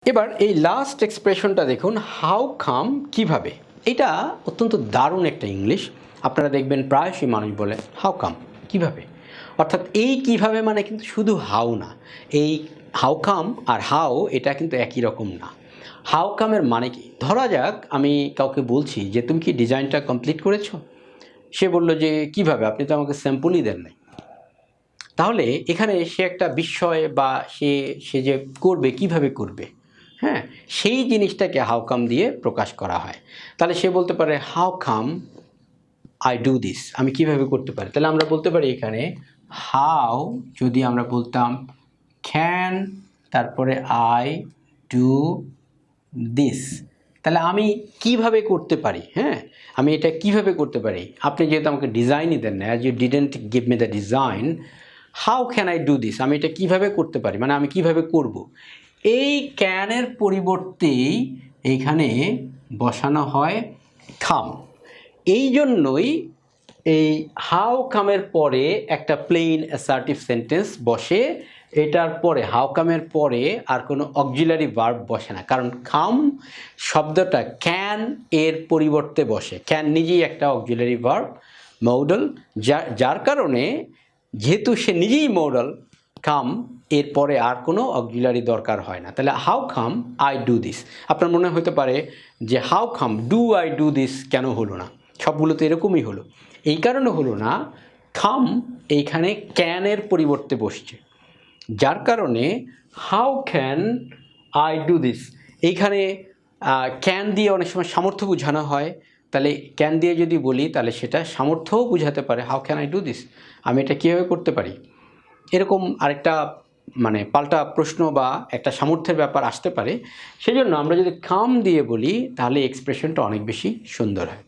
এবার এই লাস্ট এক্সপ্রেশনটা দেখুন, হাউ কাম, কিভাবে। এটা অত্যন্ত দারুণ একটা ইংলিশ। আপনারা দেখবেন প্রায়শই মানুষ বলে হাউ কাম, কিভাবে। অর্থাৎ এই কিভাবে মানে কিন্তু শুধু হাউ না, এই হাউ কাম আর হাউ এটা কিন্তু একই রকম না। হাউ কামের মানে কি, ধরা যাক আমি কাউকে বলছি যে তুমি কি ডিজাইনটা কমপ্লিট করেছো। সে বলল যে কিভাবে, আপনি তো আমাকে স্যাম্পলই দেন নাই। তাহলে এখানে সে একটা বিস্ময় বা সে যে করবে, কিভাবে করবে, হ্যাঁ, সেই জিনিসটাকে হাউ কাম দিয়ে প্রকাশ করা হয়। তাহলে সে বলতে পারে how come I do this, আমি কিভাবে করতে পারি। তাহলে আমরা বলতে পারি এখানে হাউ, যদি আমরা বলতাম ক্যান তারপরে আই ডু দিস, তাহলে আমি কিভাবে করতে পারি, হ্যাঁ, আমি এটা কিভাবে করতে পারি। আপনি যেহেতু আমাকে ডিজাইনই দেন না, as you didn't give me the design, how can I do this, আমি এটা কিভাবে করতে পারি, মানে আমি কিভাবে করব। এই ক্যানের পরিবর্তেই এইখানে বসানো হয় কাম। এই জন্যই এই হাউ কামের পরে একটা প্লেন অ্যাসার্টিভ সেন্টেন্স বসে, এটার পরে হাউ কামের পরে আর কোনো অক্সিলারি ভার্ব বসে না, কারণ কাম শব্দটা ক্যান এর পরিবর্তে বসে। ক্যান নিজেই একটা অক্সিলারি ভার্ব, মডাল, যার কারণে যেহেতু সে নিজেই মডাল, কাম এর পরে আর কোনো অক্সিলারি দরকার হয় না। তাহলে how come I do this. আপনার মনে হতে পারে যে how come do I do this কেন হলো না, সবগুলো তো এরকমই হলো। এই কারণে হলো না, কাম এইখানে ক্যানের পরিবর্তে বসছে, যার কারণে how can I do this. এইখানে ক্যান দিয়ে অনেক সময় সামর্থ্য বোঝানো হয়, তাহলে ক্যান দিয়ে যদি বলি তাহলে সেটা সামর্থ্যও বোঝাতে পারে। How can I do this, আমি এটা কীভাবে করতে পারি। এরকম আরেকটা মানে পাল্টা প্রশ্ন বা একটা সামর্থ্যের ব্যাপার আসতে পারে। সেজন্য আমরা যদি কাম দিয়ে বলি তাহলে এক্সপ্রেশনটা অনেক বেশি সুন্দর হয়।